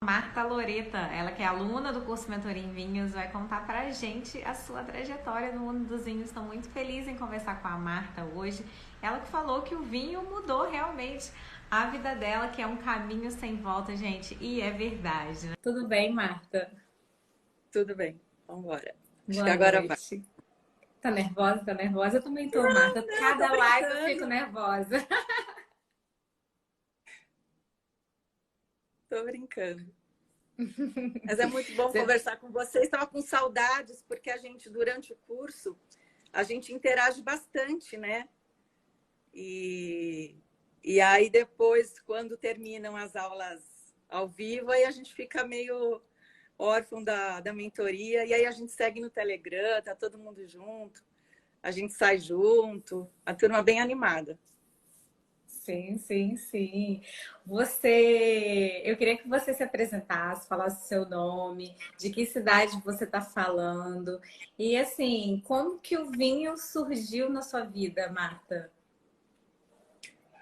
Marta Loreta, ela que é aluna do curso Mentoria em Vinhos, vai contar pra gente a sua trajetória no mundo dos vinhos. Estou muito feliz em conversar com a Marta hoje. Ela que falou que o vinho mudou realmente a vida dela, que é um caminho sem volta, gente. E é verdade, né? Tudo bem, Marta? Tudo bem, vamos embora. Acho que Boa agora vai. noite. Tá nervosa? Tá nervosa? Eu também tô, Marta. Não, tô Cada live eu fico brincando, nervosa. tô brincando. Mas é muito bom conversar com vocês. Estava com saudades, porque a gente, durante o curso, a gente interage bastante, né? E, e aí depois, quando terminam as aulas ao vivo, aí a gente fica meio órfão da mentoria, e aí a gente segue no Telegram, tá todo mundo junto, a gente sai junto, a turma bem animada. Sim, sim, sim. Eu queria que você se apresentasse, falasse o seu nome, de que cidade você está falando e assim, como que o vinho surgiu na sua vida, Marta?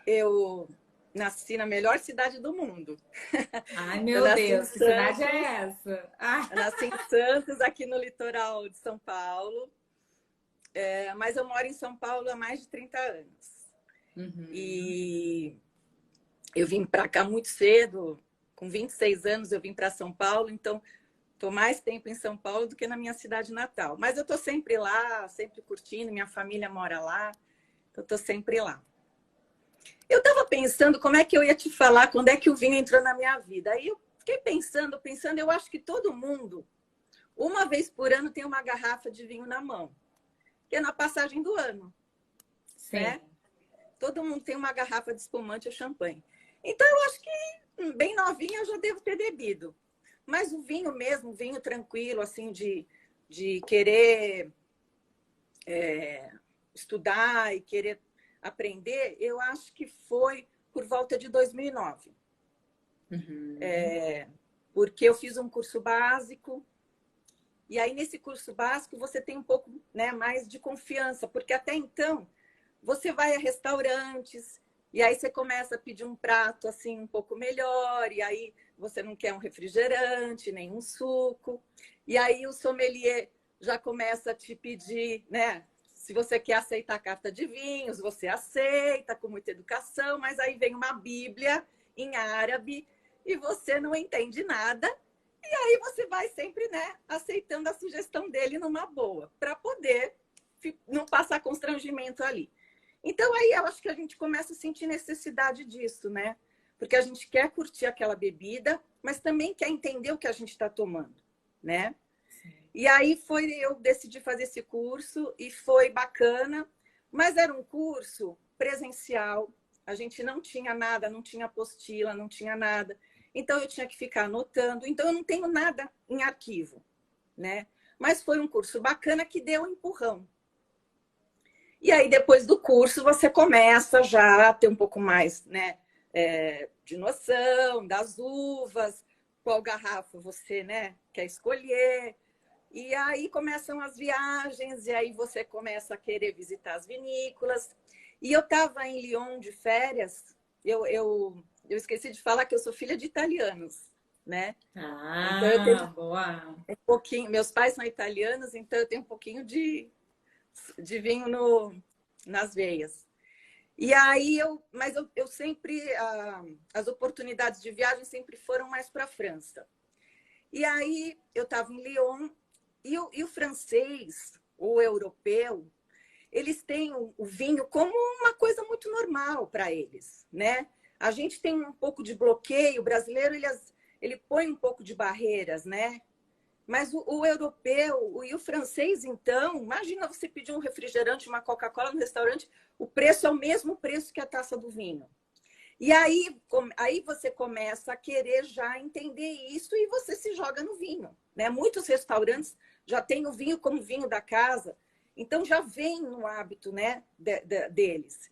Eu nasci na melhor cidade do mundo. Ai, Eu meu nasci em Deus, que cidade é Santos, essa? Ah, eu nasci em Santos, aqui no litoral de São Paulo, mas eu moro em São Paulo há mais de 30 anos. uhum. E eu vim para cá muito cedo, com 26 anos eu vim para São Paulo, então estou mais tempo em São Paulo do que na minha cidade natal. Mas eu estou sempre lá, sempre curtindo, minha família mora lá, então estou sempre lá. Eu estava pensando como é que eu ia te falar quando é que o vinho entrou na minha vida. Aí eu fiquei pensando, eu acho que todo mundo, uma vez por ano, tem uma garrafa de vinho na mão, que é na passagem do ano, Sim. né? Todo mundo tem uma garrafa de espumante ou champanhe. Então, eu acho que bem novinha eu já devo ter bebido. Mas o vinho mesmo, vinho tranquilo, assim, de querer estudar e querer aprender, eu acho que foi por volta de 2009. Uhum. Porque eu fiz um curso básico, e aí nesse curso básico você tem um pouco, né, mais de confiança, porque até então você vai a restaurantes e aí você começa a pedir um prato assim um pouco melhor, e aí você não quer um refrigerante, nem um suco, e aí o sommelier já começa a te pedir, né? Se você quer aceitar a carta de vinhos, você aceita com muita educação, mas aí vem uma Bíblia em árabe e você não entende nada. E aí você vai sempre, né, aceitando a sugestão dele numa boa, para poder não passar constrangimento ali. Então aí eu acho que a gente começa a sentir necessidade disso, né? Porque a gente quer curtir aquela bebida, mas também quer entender o que a gente está tomando, né? E aí eu decidi fazer esse curso e foi bacana, mas era um curso presencial, a gente não tinha nada, não tinha apostila, não tinha nada. Então eu tinha que ficar anotando, então eu não tenho nada em arquivo, né? Mas foi um curso bacana que deu um empurrão. E aí, depois do curso, você começa já a ter um pouco mais, né, de noção das uvas, qual garrafa você, né, quer escolher. E aí começam as viagens, e aí você começa a querer visitar as vinícolas. E eu estava em Lyon de férias, eu esqueci de falar que eu sou filha de italianos, né? Então eu tenho Ah, boa. um pouquinho, meus pais são italianos, então eu tenho um pouquinho de vinho nas veias. E aí eu sempre, as oportunidades de viagem sempre foram mais para a França. E aí eu estava em Lyon e o francês, o europeu, eles têm o vinho como uma coisa muito normal para eles, né? A gente tem um pouco de bloqueio, o brasileiro ele põe um pouco de barreiras, né? Mas o europeu e o francês, então, imagina você pedir um refrigerante, uma Coca-Cola no restaurante, o preço é o mesmo preço que a taça do vinho. E aí você começa a querer já entender isso e você se joga no vinho, né? Muitos restaurantes já têm o vinho como vinho da casa, então já vem no hábito, né, deles.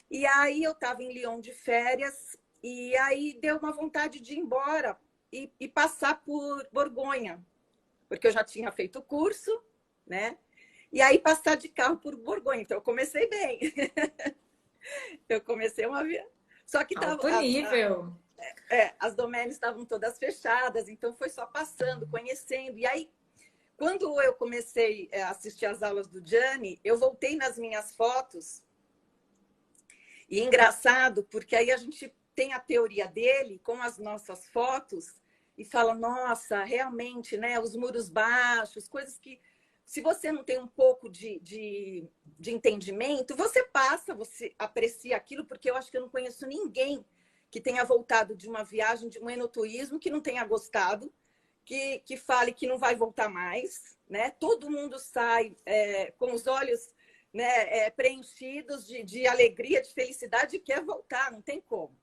E aí eu estava em Lyon de férias e aí deu uma vontade de ir embora e passar por Borgonha, porque eu já tinha feito o curso, né? E aí passar de carro por Borgonha. Então eu comecei bem. Eu comecei uma via. Só que tava, Alto nível. as doménias estavam todas fechadas, então foi só passando, conhecendo. E aí, quando eu comecei a assistir às aulas do Gianni, eu voltei nas minhas fotos. E engraçado, porque aí a gente tem a teoria dele com as nossas fotos e fala, nossa, realmente, né, os muros baixos, coisas que, se você não tem um pouco de entendimento, você passa, você aprecia aquilo, porque eu acho que eu não conheço ninguém que tenha voltado de uma viagem, de um enoturismo, que não tenha gostado, que fale que não vai voltar mais, né? Todo mundo sai com os olhos, né, preenchidos de alegria, de felicidade, e quer voltar, não tem como.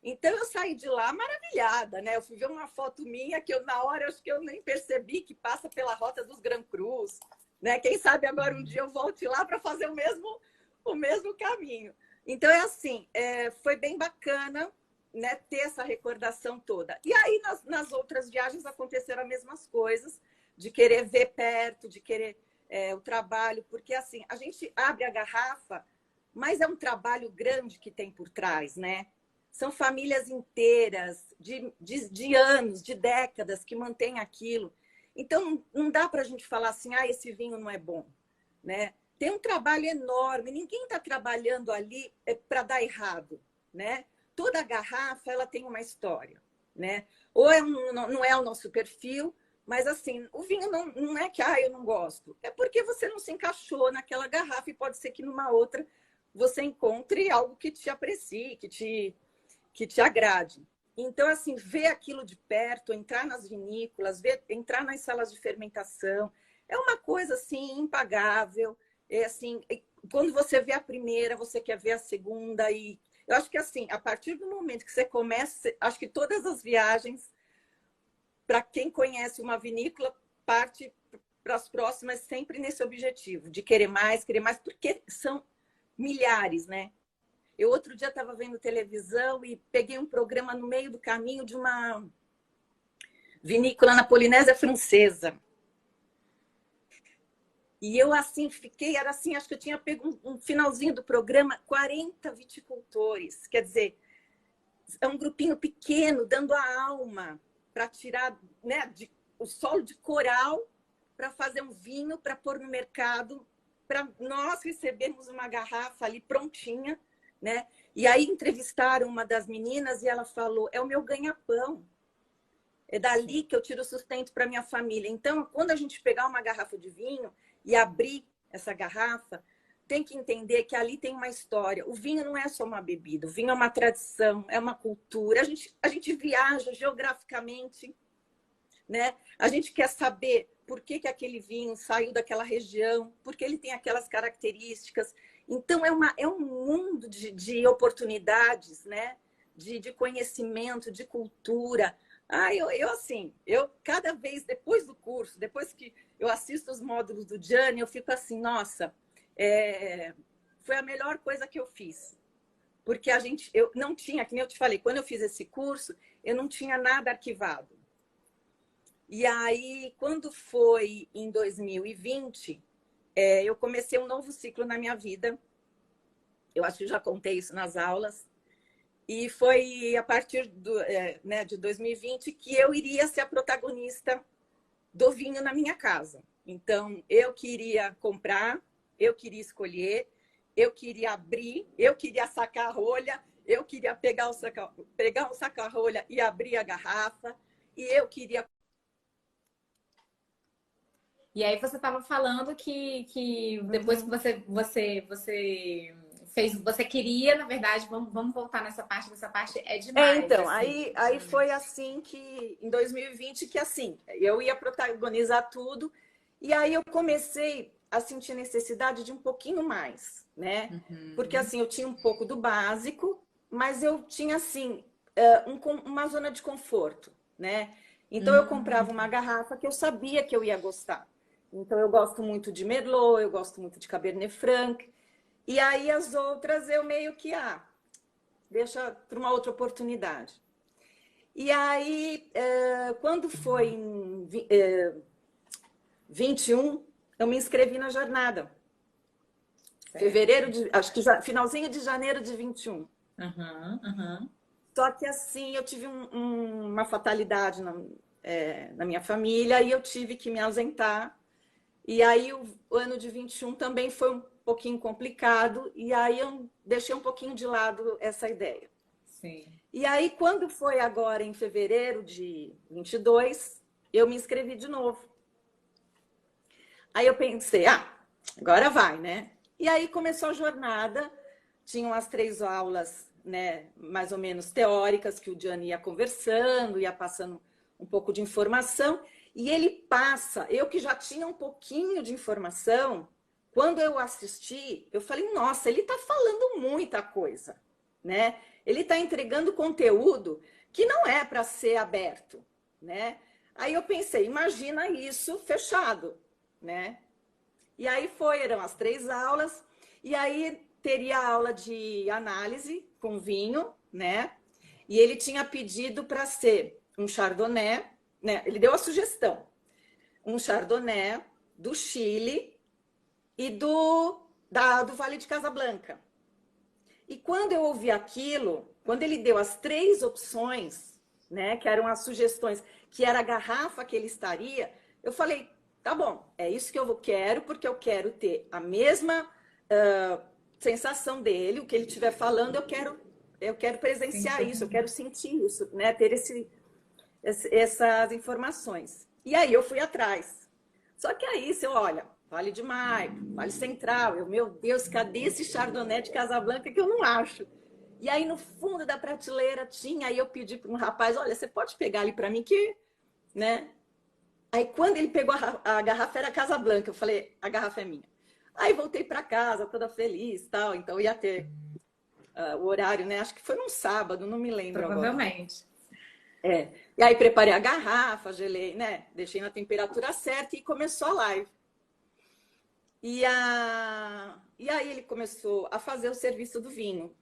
Então eu saí de lá maravilhada, né? Eu fui ver uma foto minha que eu, na hora, acho que eu nem percebi que passa pela Rota dos Gran Cruz, né? Quem sabe agora um dia eu volte lá para fazer o mesmo caminho. Então é assim, foi bem bacana, né, ter essa recordação toda. E aí nas outras viagens aconteceram as mesmas coisas, de querer ver perto, de querer o trabalho, porque assim, a gente abre a garrafa, mas é um trabalho grande que tem por trás, né? São famílias inteiras, de anos, de décadas, que mantêm aquilo. Então, não dá para a gente falar assim, esse vinho não é bom, né? Tem um trabalho enorme, ninguém está trabalhando ali para dar errado, né? Toda garrafa, ela tem uma história, né? Ou não é o nosso perfil, mas assim, o vinho não é que eu não gosto, é porque você não se encaixou naquela garrafa e pode ser que numa outra você encontre algo que te aprecie, que te agrade. Então, assim, ver aquilo de perto, entrar nas vinícolas, entrar nas salas de fermentação, é uma coisa, assim, impagável. É assim, quando você vê a primeira, você quer ver a segunda. E eu acho que, assim, a partir do momento que você começa, acho que todas as viagens, para quem conhece uma vinícola, parte para as próximas sempre nesse objetivo, de querer mais, porque são milhares, né? Eu outro dia estava vendo televisão e peguei um programa no meio do caminho de uma vinícola na Polinésia Francesa. E eu assim fiquei, era assim, acho que eu tinha pego um finalzinho do programa, 40 viticultores. Quer dizer, é um grupinho pequeno, dando a alma para tirar, né, o solo de coral para fazer um vinho, para pôr no mercado, para nós recebermos uma garrafa ali prontinha, né? E aí entrevistaram uma das meninas e ela falou, é o meu ganha-pão. É dali que eu tiro o sustento para minha família. Então, quando a gente pegar uma garrafa de vinho e abrir essa garrafa, tem que entender que ali tem uma história. O vinho não é só uma bebida, o vinho é uma tradição, é uma cultura. A gente viaja geograficamente, né? A gente quer saber por que aquele vinho saiu daquela região, porque ele tem aquelas características. Então, é um mundo de oportunidades, né? De conhecimento, de cultura. Eu cada vez, depois do curso, depois que eu assisto os módulos do Gianni, eu fico assim, nossa, foi a melhor coisa que eu fiz. Porque eu não tinha, que nem eu te falei, quando eu fiz esse curso, eu não tinha nada arquivado. E aí, quando foi em 2020, eu comecei um novo ciclo na minha vida. Eu acho que já contei isso nas aulas. E foi a partir de 2020 que eu iria ser a protagonista do vinho na minha casa. Então, eu queria comprar, eu queria escolher, eu queria abrir, eu queria sacar a rolha, eu queria pegar um saca-rolha e abrir a garrafa, e eu queria... E aí você estava falando que depois que você fez, você queria, na verdade, vamos voltar nessa parte é demais. Então, assim. aí foi assim que, em 2020, que assim, eu ia protagonizar tudo, e aí eu comecei a sentir necessidade de um pouquinho mais, né? Porque assim, eu tinha um pouco do básico, mas eu tinha assim, uma zona de conforto, né? Então eu comprava uma garrafa que eu sabia que eu ia gostar. Então eu gosto muito de Merlot, eu gosto muito de Cabernet Franc, e aí as outras eu meio que, deixa para uma outra oportunidade. E aí, quando foi em 21, eu me inscrevi na jornada. Certo. Acho que finalzinho de janeiro de 21. Só que assim, eu tive uma fatalidade na minha família e eu tive que me ausentar. E aí o ano de 21 também foi um pouquinho complicado, e aí eu deixei um pouquinho de lado essa ideia. Sim. E aí, quando foi agora em fevereiro de 22, eu me inscrevi de novo. Aí eu pensei, agora vai, né? E aí começou a jornada, tinham as 3 aulas, né, mais ou menos teóricas, que o Gianni ia conversando, ia passando um pouco de informação, e ele passa, eu que já tinha um pouquinho de informação, quando eu assisti, eu falei, nossa, ele está falando muita coisa, né? Ele está entregando conteúdo que não é para ser aberto, né? Aí eu pensei, imagina isso fechado, né? E aí foram as 3 aulas, e aí teria a aula de análise com vinho, né? E ele tinha pedido para ser um chardonnay, né? Ele deu a sugestão, um chardonnay do Chile e do Vale de Casablanca. E quando eu ouvi aquilo, quando ele deu as 3 opções, né, que eram as sugestões, que era a garrafa que ele estaria, eu falei, tá bom, é isso que eu quero, porque eu quero ter a mesma sensação dele, o que ele estiver falando, eu quero presenciar isso, eu quero sentir isso, né, ter essas informações. E aí eu fui atrás. Só que aí você olha, Vale de Maipo, Vale Central, meu Deus, cadê esse Chardonnay de Casablanca que eu não acho? E aí no fundo da prateleira tinha, aí eu pedi para um rapaz, olha, você pode pegar ali para mim que, né? Aí quando ele pegou a garrafa era Casablanca, eu falei, a garrafa é minha. Aí voltei para casa toda feliz, tal, então ia ter o horário, né? Acho que foi num sábado, não me lembro agora. Provavelmente. E aí preparei a garrafa, gelei, né? Deixei na temperatura certa e começou a live. E aí ele começou a fazer o serviço do vinho.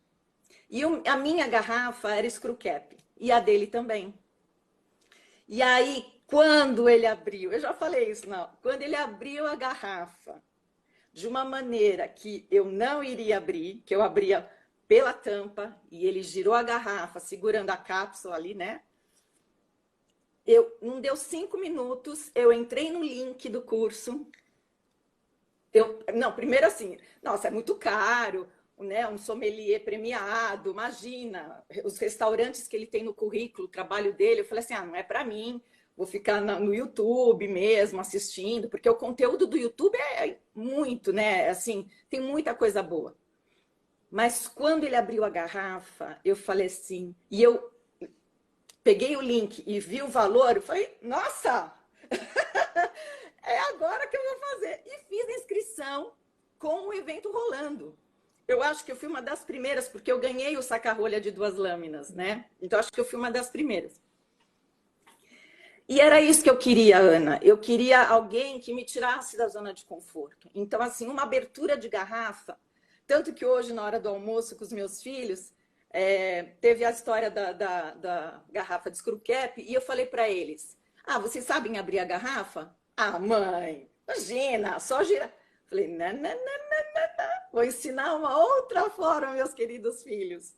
E a minha garrafa era screw cap, e a dele também. E aí, quando ele abriu, eu já falei isso, não. Quando ele abriu a garrafa de uma maneira que eu não iria abrir, que eu abria pela tampa, e ele girou a garrafa, segurando a cápsula ali, né? Não deu 5 minutos, eu entrei no link do curso. Não, primeiro assim, nossa, é muito caro, né? Um sommelier premiado, imagina, os restaurantes que ele tem no currículo, o trabalho dele. Eu falei assim, não é para mim, vou ficar no YouTube mesmo assistindo, porque o conteúdo do YouTube é muito, né? Assim, tem muita coisa boa. Mas quando ele abriu a garrafa, eu falei assim, e eu peguei o link e vi o valor, eu falei, nossa! É agora que eu vou fazer. E fiz a inscrição com o evento rolando. Eu acho que eu fui uma das primeiras, porque eu ganhei o saca-rolha de 2 lâminas, né? Então, acho que eu fui uma das primeiras. E era isso que eu queria, Ana. Eu queria alguém que me tirasse da zona de conforto. Então, assim, uma abertura de garrafa. Tanto que hoje, na hora do almoço com os meus filhos, teve a história da garrafa de screw cap, e eu falei para eles, vocês sabem abrir a garrafa? Mãe, imagina, só gira. Falei, não, não, não, não, não. Vou ensinar uma outra forma, meus queridos filhos.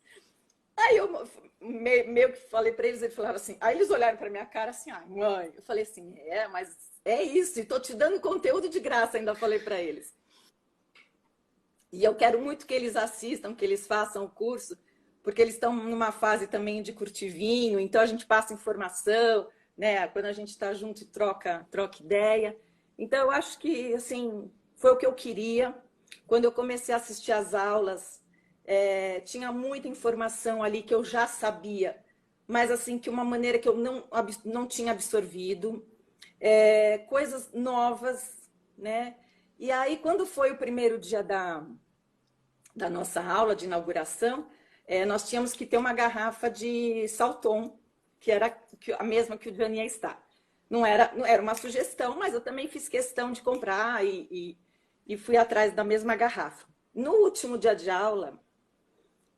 Aí eu meio que falei para eles, eles falaram assim, aí eles olharam para minha cara assim, mãe, eu falei assim, mas é isso, e tô te dando conteúdo de graça, ainda falei para eles. E eu quero muito que eles assistam, que eles façam o curso, porque eles estão numa fase também de curtir vinho, então a gente passa informação, né? Quando a gente está junto e troca ideia. Então eu acho que assim foi o que eu queria. Quando eu comecei a assistir às aulas, tinha muita informação ali que eu já sabia, mas assim que uma maneira que eu não tinha absorvido, coisas novas, né? E aí quando foi o primeiro dia da nossa aula de inauguração, nós tínhamos que ter uma garrafa de Salton, que era a mesma que o Gianni está. Não era uma sugestão, mas eu também fiz questão de comprar e fui atrás da mesma garrafa. No último dia de aula,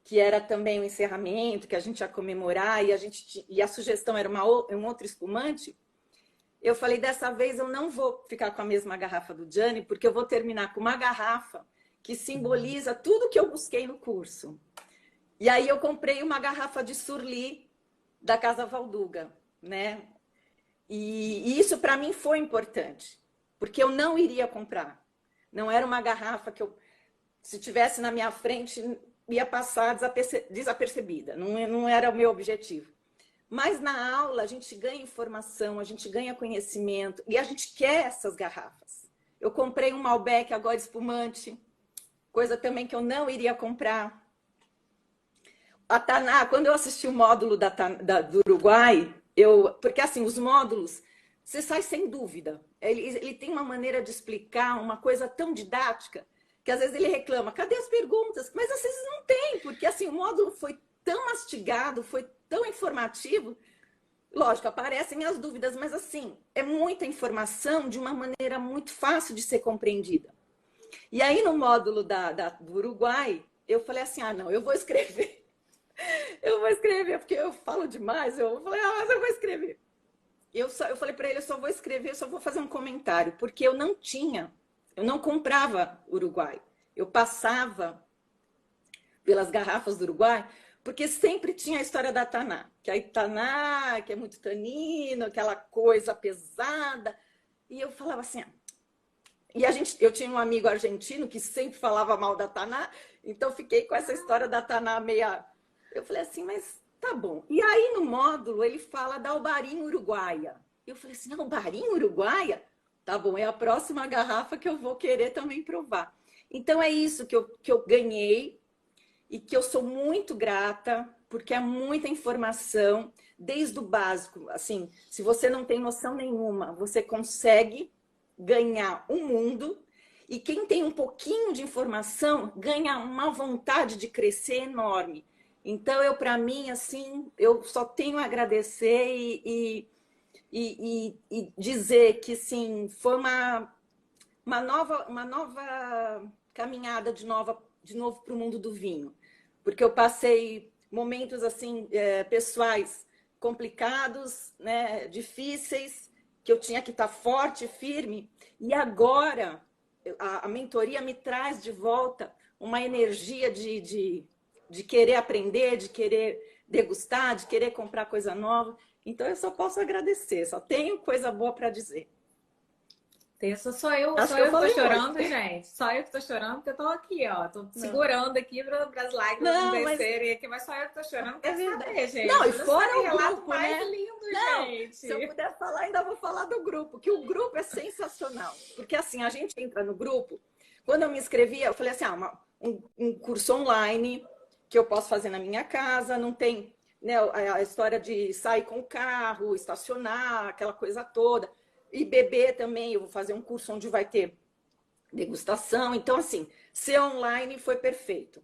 que era também o encerramento, que a gente ia comemorar, e a sugestão era um outro espumante, eu falei, dessa vez eu não vou ficar com a mesma garrafa do Gianni, porque eu vou terminar com uma garrafa que simboliza tudo que eu busquei no curso. E aí eu comprei uma garrafa de Surli da Casa Valduga, né? E isso para mim foi importante, porque eu não iria comprar. Não era uma garrafa que eu, se tivesse na minha frente, ia passar desapercebida. Não era o meu objetivo. Mas na aula a gente ganha informação, a gente ganha conhecimento e a gente quer essas garrafas. Eu comprei um Malbec agora espumante, coisa também que eu não iria comprar. A Taná, quando eu assisti o módulo do Uruguai, porque assim, os módulos, você sai sem dúvida. Ele tem uma maneira de explicar uma coisa tão didática que às vezes ele reclama, cadê as perguntas? Mas às vezes não tem, porque assim, o módulo foi tão mastigado, foi tão informativo. Lógico, aparecem as dúvidas, mas assim, é muita informação de uma maneira muito fácil de ser compreendida. E aí no módulo do Uruguai, eu falei assim, não, eu vou escrever. Eu vou escrever, porque eu falo demais. Eu falei, mas eu vou escrever. Eu falei para ele, eu só vou escrever, eu só vou fazer um comentário, porque eu não comprava Uruguai. Eu passava pelas garrafas do Uruguai, porque sempre tinha a história da Taná. Que a Taná, que é muito tanino, aquela coisa pesada. E eu falava assim, eu tinha um amigo argentino que sempre falava mal da Taná, então fiquei com essa história da Taná meia... Eu falei assim, mas tá bom. E aí no módulo ele fala da Albarim Uruguaia. Eu falei assim, Albarim Uruguaia? Tá bom, é a próxima garrafa que eu vou querer também provar. Então é isso que eu ganhei e que eu sou muito grata, porque é muita informação, desde o básico. Assim, se você não tem noção nenhuma, você consegue ganhar um mundo. E quem tem um pouquinho de informação ganha uma vontade de crescer enorme. Então, para mim, assim, eu só tenho a agradecer e dizer que, sim, foi uma nova caminhada de novo para o mundo do vinho. Porque eu passei momentos, assim, pessoais complicados, né, difíceis, que eu tinha que estar forte, firme. E agora, a mentoria me traz de volta uma energia de querer aprender, de querer degustar, de querer comprar coisa nova. Então, eu só posso agradecer, só tenho coisa boa para dizer. Sou eu que tô chorando, gente. Só eu que tô chorando, porque eu tô aqui, ó. Tô segurando aqui para as lágrimas não descerem aqui, mas só eu que tô chorando. É verdade, gente. Não, e fora o grupo, mais né? lindo, não, gente. Se eu puder falar, ainda vou falar do grupo, que o grupo é sensacional. Porque assim, a gente entra no grupo. Quando eu me inscrevi, eu falei assim, um curso online que eu posso fazer na minha casa, não tem, né, a história de sair com o carro, estacionar, aquela coisa toda. E beber também, eu vou fazer um curso onde vai ter degustação. Então, assim, ser online foi perfeito.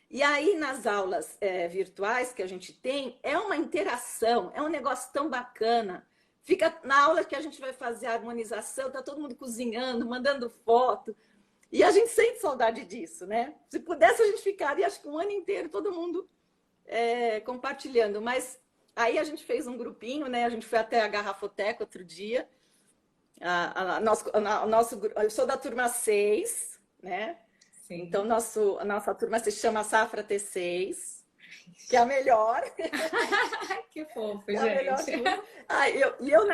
E aí, nas aulas virtuais que a gente tem, é uma interação, é um negócio tão bacana. Fica na aula que a gente vai fazer a harmonização, tá todo mundo cozinhando, mandando foto. E a gente sente saudade disso, né? Se pudesse, a gente ficaria, acho que um ano inteiro, todo mundo compartilhando. Mas aí a gente fez um grupinho, né? A gente foi até a Garrafoteca outro dia. Eu sou da turma 6, né? Sim. Então, a nossa turma se chama Safra T6, que é a melhor. Que fofo, gente. Eu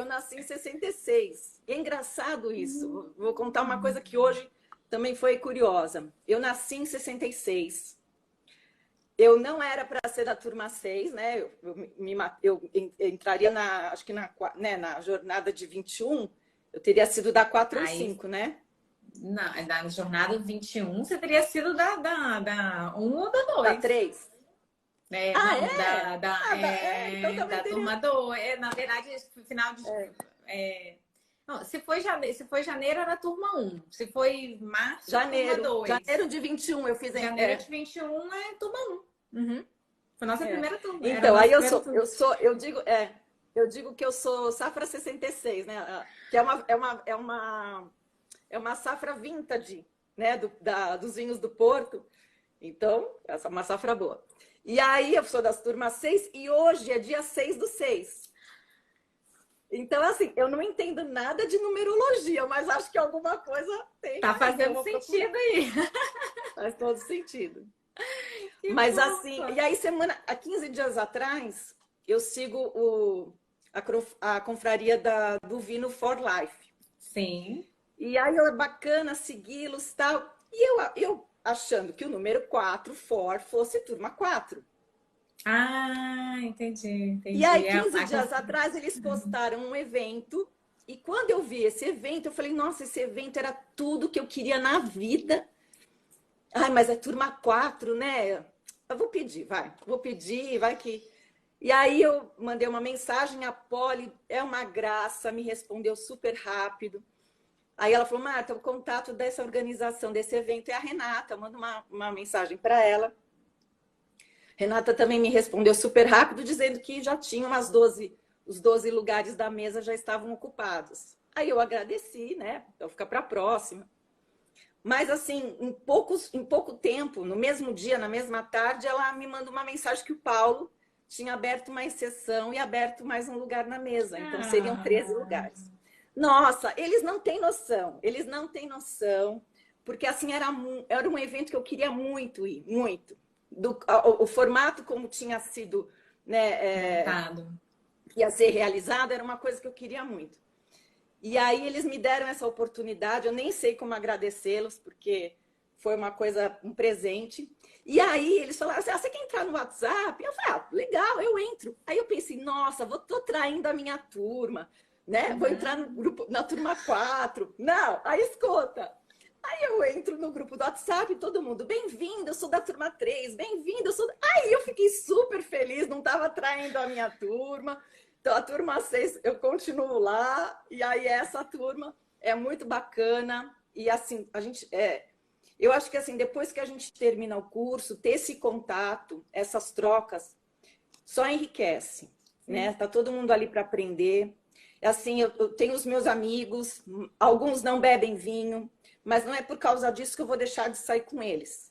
nasci em 66. É engraçado isso. Vou contar uma coisa que hoje também foi curiosa. Eu nasci em 66. Eu não era para ser da turma 6, né? Eu entraria acho que na jornada de 21, eu teria sido da 4 ou 5, né? Na jornada 21, você teria sido da 1 ou da 2? Da 3. Então da turma 2. Na verdade, final de... Não, se foi janeiro, era turma 1. Se foi março, turma 2. Janeiro de 21 eu fiz... Janeiro de 21 é turma 1. Uhum. Foi nossa primeira turma. Então, aí eu digo que eu sou safra 66, né? Que é uma safra vintage, né? Dos vinhos do Porto. Então, essa é uma safra boa. E aí eu sou das turmas 6 e hoje é dia 6/6. Então, assim, eu não entendo nada de numerologia, mas acho que alguma coisa tem. Tá fazendo sentido aí. Faz todo sentido. Que Mas assim, fofa. e aí há 15 dias atrás, eu sigo a confraria do Vinho for Life. Sim. E aí é bacana segui-los e tal. E eu achando que o número 4 for, fosse turma 4. Ah, entendi, E aí, entendi. 15 dias atrás, eles postaram um evento. E quando eu vi esse evento, eu falei, nossa, esse evento era tudo que eu queria na vida. Ai, mas é turma 4, né? Eu vou pedir, vai que. E aí eu mandei uma mensagem, a Poli é uma graça, me respondeu super rápido. Aí ela falou, Marta, o contato dessa organização, desse evento é a Renata. Eu mando uma mensagem para ela. Renata também me respondeu super rápido, dizendo que já tinha os 12 lugares da mesa já estavam ocupados. Aí eu agradeci, né? Então fica para a próxima. Mas, assim, em pouco tempo, no mesmo dia, na mesma tarde, ela me manda uma mensagem que o Paulo tinha aberto uma exceção e aberto mais um lugar na mesa. Então, seriam 13 Ah, lugares. Nossa, eles não têm noção. Eles não têm noção. Porque, assim, era um evento que eu queria muito ir, muito. O formato como tinha sido, né, montado. ia ser realizado, era uma coisa que eu queria muito. E aí eles me deram essa oportunidade, eu nem sei como agradecê-los, porque foi uma coisa, um presente. E aí eles falaram assim, você quer entrar no WhatsApp? Eu falei, legal, eu entro. Aí eu pensei, nossa, tô traindo a minha turma, né? Vou entrar no grupo, na turma 4. Não, aí escuta. Aí eu entro no grupo do WhatsApp, todo mundo, bem-vindo, eu sou da turma 3, bem-vindo, eu sou... Aí eu fiquei super feliz, não estava traindo a minha turma. Então, a turma 6, eu continuo lá, e aí essa turma é muito bacana. E assim, eu acho que assim, depois que a gente termina o curso, ter esse contato, essas trocas, só enriquece, né? Tá todo mundo ali para aprender. Assim, eu tenho os meus amigos, alguns não bebem vinho, mas não é por causa disso que eu vou deixar de sair com eles.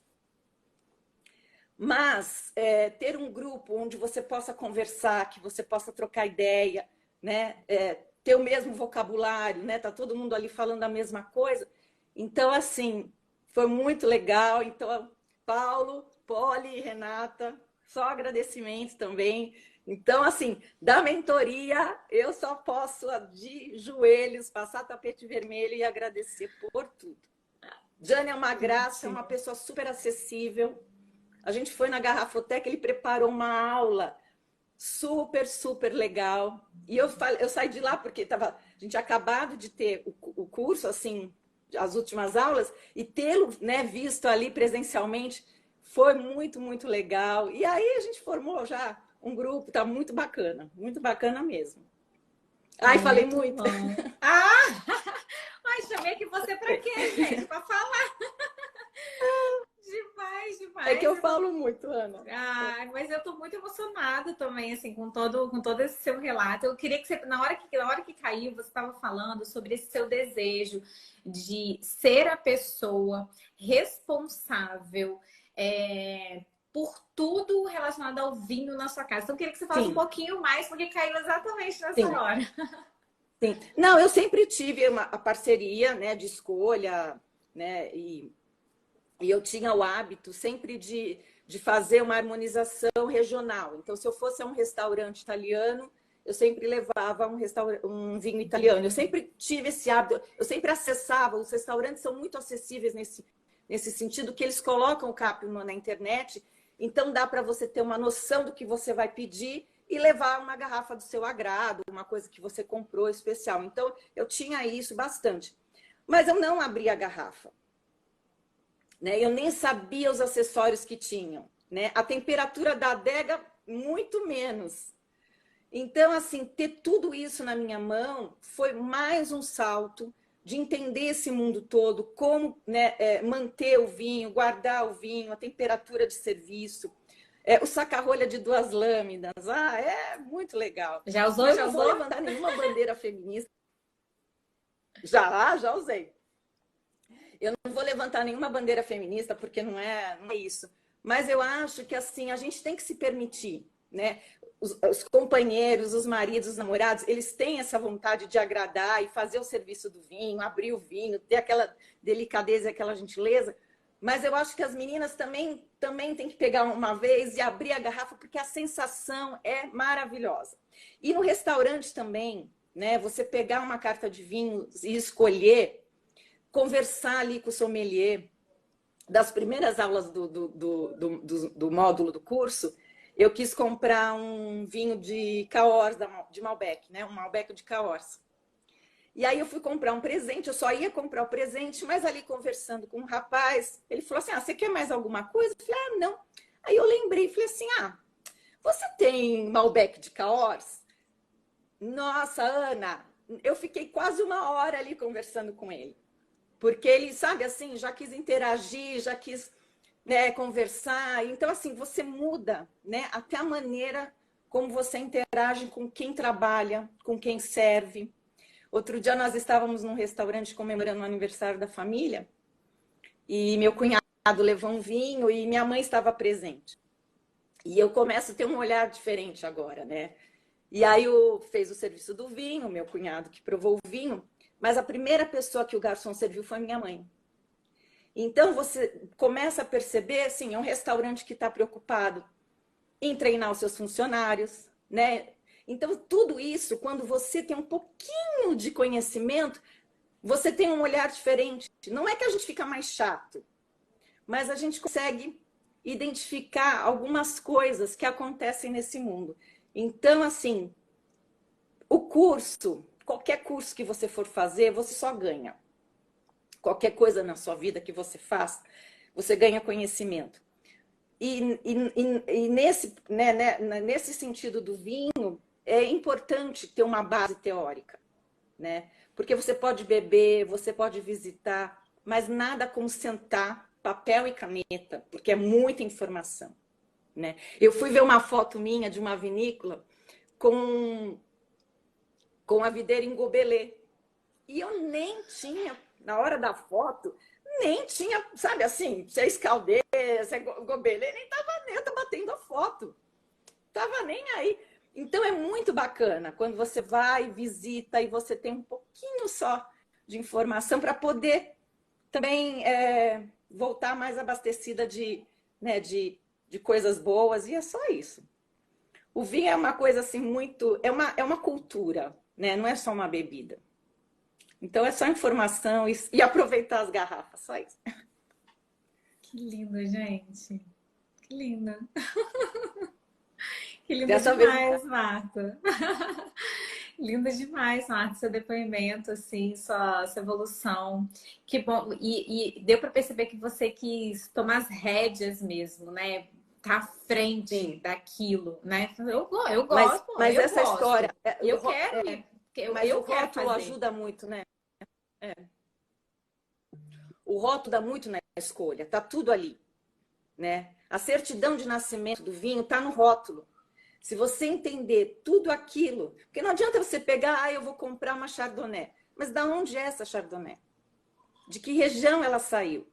Mas ter um grupo onde você possa conversar, que você possa trocar ideia, né? Ter o mesmo vocabulário, né? Tá todo mundo ali falando a mesma coisa. Então, assim, foi muito legal. Então, Paulo, Poli, Renata, só agradecimentos também. Então, assim, da mentoria, eu só posso, de joelhos, passar tapete vermelho e agradecer por tudo. Jane é uma graça, é uma pessoa super acessível. A gente foi na Garrafoteca, ele preparou uma aula super, super legal. E eu saí de lá porque a gente tinha acabado de ter o curso, assim, as últimas aulas, e tê-lo, né, visto ali presencialmente foi muito, muito legal. E aí a gente formou já um grupo, tá muito bacana mesmo. Ai, falei Muito muito. bom. Ah! Ai, chamei aqui você para quê, gente? Para falar. Demais, É que demais. eu falo muito, Ana. Ah, mas eu tô muito emocionada também, assim, com todo esse seu relato. Eu queria que você, na hora que caiu, você estava falando sobre esse seu desejo de ser a pessoa responsável por tudo relacionado ao vinho na sua casa. Então, eu queria que você falasse um Sim, pouquinho mais, porque caiu exatamente nessa sim. hora. Sim. Não, eu sempre tive a parceria, né, de escolha, né, e eu tinha o hábito sempre de fazer uma harmonização regional. Então, se eu fosse a um restaurante italiano, eu sempre levava um vinho italiano. Eu sempre tive esse hábito, eu sempre acessava, os restaurantes são muito acessíveis nesse sentido, que eles colocam o cápio na internet, então dá para você ter uma noção do que você vai pedir e levar uma garrafa do seu agrado, uma coisa que você comprou especial. Então, eu tinha isso bastante. Mas eu não abria a garrafa, né? Eu nem sabia os acessórios que tinham, né? A temperatura da adega, muito menos. Então, assim, ter tudo isso na minha mão foi mais um salto de entender esse mundo todo, como, né, manter o vinho, guardar o vinho, a temperatura de serviço, o saca-rolha de 2 lâminas. Ah, é muito legal. Já E usou? eu Já não vou usou? levantar nenhuma bandeira feminista. Já usei. Eu não vou levantar nenhuma bandeira feminista, porque não é isso. Mas eu acho que assim a gente tem que se permitir, né? Os companheiros, os maridos, os namorados, eles têm essa vontade de agradar e fazer o serviço do vinho, abrir o vinho, ter aquela delicadeza, aquela gentileza, Mas eu acho que as meninas também têm que pegar uma vez e abrir a garrafa, porque a sensação é maravilhosa. E no restaurante também, né? Você pegar uma carta de vinhos e escolher, conversar ali com o sommelier. Das primeiras aulas do módulo do curso, eu quis comprar um vinho de Cahors, de Malbec, né? Um Malbec de Cahors. E aí eu fui comprar um presente, eu só ia comprar o presente, mas ali conversando com um rapaz, ele falou assim, você quer mais alguma coisa? Eu falei, não. Aí eu lembrei, falei assim, você tem Malbec de Cahors? Nossa, Ana, eu fiquei quase uma hora ali conversando com ele. Porque ele, sabe, assim, já quis interagir, já quis, né, conversar. Então, assim, você muda, né, até a maneira como você interage com quem trabalha, com quem serve. Outro dia nós estávamos num restaurante comemorando o aniversário da família e meu cunhado levou um vinho e minha mãe estava presente. E eu começo a ter um olhar diferente agora, né? E aí fez o serviço do vinho, meu cunhado que provou o vinho, mas a primeira pessoa que o garçom serviu foi minha mãe. Então você começa a perceber, assim, é um restaurante que está preocupado em treinar os seus funcionários, né? Então tudo isso, quando você tem um pouquinho de conhecimento, você tem um olhar diferente. Não é que a gente fica mais chato, mas a gente consegue identificar algumas coisas que acontecem nesse mundo. Então, assim, o curso, qualquer curso que você for fazer, você só ganha. Qualquer coisa na sua vida que você faça, você ganha conhecimento. E nesse sentido do vinho, é importante ter uma base teórica, né? Porque você pode beber, você pode visitar, mas nada como sentar, papel e caneta, porque é muita informação, né? Eu fui ver uma foto minha de uma vinícola com a videira em Gobelê. E eu nem tinha, na hora da foto, nem tinha, sabe assim, se é escaldeira, se é Gobelê, nem tava nem batendo a foto. Tava nem aí. Então é muito bacana quando você vai, visita e você tem um pouquinho só de informação para poder também voltar mais abastecida né, de coisas boas, e é só isso. O vinho é uma coisa assim muito. É uma cultura, né? Não é só uma bebida. Então é só informação e aproveitar as garrafas, só isso. Que lindo, gente. Que linda. Que lindo Dessa vez. demais, Marta. Lindo demais, Marta, seu depoimento, assim, sua evolução. Que bom. E deu para perceber que você quis tomar as rédeas mesmo, né? Tá à frente Sim. daquilo, né? Eu Mas, gosto, mas eu essa gosto. história. Eu quero ir. Mas Eu o quero rótulo fazer. ajuda muito, né? O rótulo dá muito na escolha, tá tudo ali, né? A certidão de nascimento do vinho tá no rótulo. Se você entender tudo aquilo, porque não adianta você pegar, eu vou comprar uma Chardonnay. Mas da onde é essa Chardonnay? De que região ela saiu?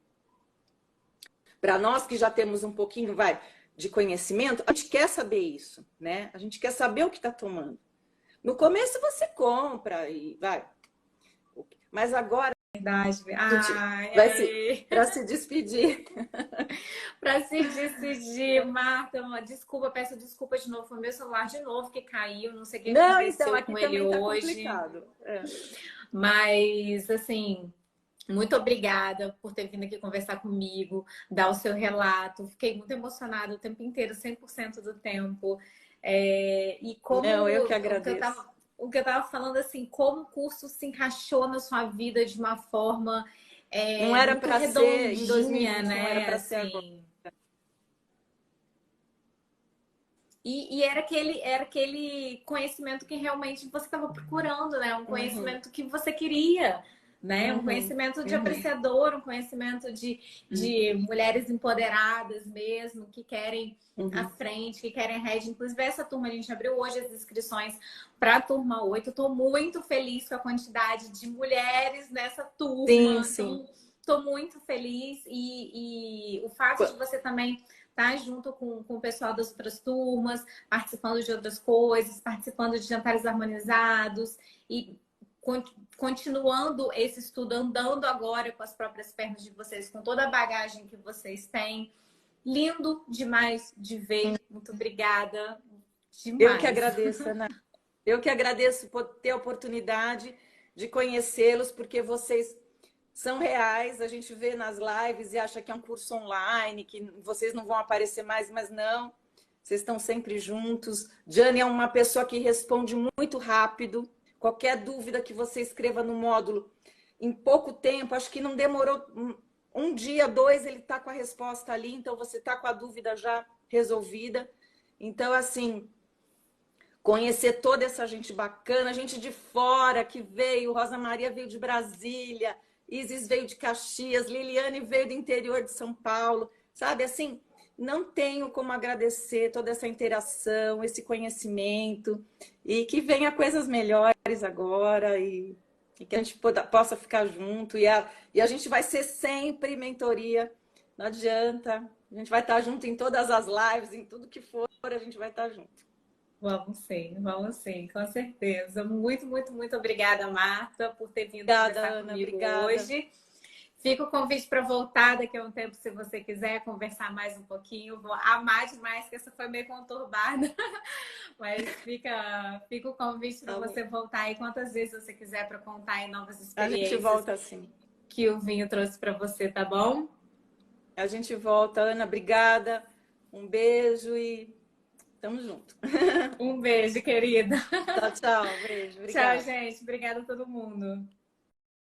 Para nós que já temos um pouquinho, de conhecimento, a gente quer saber isso, né? A gente quer saber o que está tomando. No começo você compra e vai. Mas agora Verdade. a gente para se despedir. Para se decidir, Marta, desculpa, peço desculpa de novo. Foi meu celular de novo que caiu. Não sei o que Não, então aconteceu aqui com ele também está hoje. complicado. Mas, assim, muito obrigada por ter vindo aqui conversar comigo, dar o seu relato. Fiquei muito emocionada o tempo inteiro, 100% do tempo. E como Não, eu que agradeço. o que eu estava falando, assim, como o curso se encaixou na sua vida de uma forma não era muito para ser em 2020, redondinha, não era né? para ser agora. Assim. E era aquele conhecimento que realmente você estava procurando, né? Um conhecimento que você queria, né? Um conhecimento de apreciador, um conhecimento de mulheres empoderadas mesmo, que querem à frente, que querem rede. Inclusive, essa turma, a gente abriu hoje as inscrições para a turma 8. Estou muito feliz com a quantidade de mulheres nessa turma. Sim. Estou muito feliz. E o fato de você também tá junto com o pessoal das outras turmas, participando de outras coisas, participando de jantares harmonizados e continuando esse estudo, andando agora com as próprias pernas de vocês, com toda a bagagem que vocês têm. Lindo demais de ver. Muito obrigada. Demais. Eu que agradeço, Ana. Eu que agradeço por ter a oportunidade de conhecê-los, porque vocês são reais. A gente vê nas lives e acha que é um curso online, que vocês não vão aparecer mais, mas não. Vocês estão sempre juntos. Jane é uma pessoa que responde muito rápido. Qualquer dúvida que você escreva no módulo, em pouco tempo, acho que não demorou um dia, 2, ele está com a resposta ali, então você está com a dúvida já resolvida. Então, assim, conhecer toda essa gente bacana, gente de fora que veio, Rosa Maria veio de Brasília, Isis veio de Caxias, Liliane veio do interior de São Paulo, sabe, assim, não tenho como agradecer toda essa interação, esse conhecimento, e que venha coisas melhores agora, e que a gente possa ficar junto, e a gente vai ser sempre mentoria, não adianta, a gente vai estar junto em todas as lives, em tudo que for, a gente vai estar junto. Vamos sim, com certeza. Muito, muito, muito obrigada, Marta, por ter vindo Obrigada, conversar Ana, comigo obrigada. Fica o convite para voltar daqui a um tempo, se você quiser conversar mais um pouquinho. Vou amar demais, que essa foi meio conturbada. Mas fica o convite para você voltar aí quantas vezes você quiser para contar aí novas experiências. A gente volta sim. Que o vinho trouxe para você, tá bom? A gente volta. Ana, obrigada. Um beijo e tamo junto. Um beijo, querida. Tchau, tchau. Beijo. Obrigada. Tchau, gente. Obrigada a todo mundo.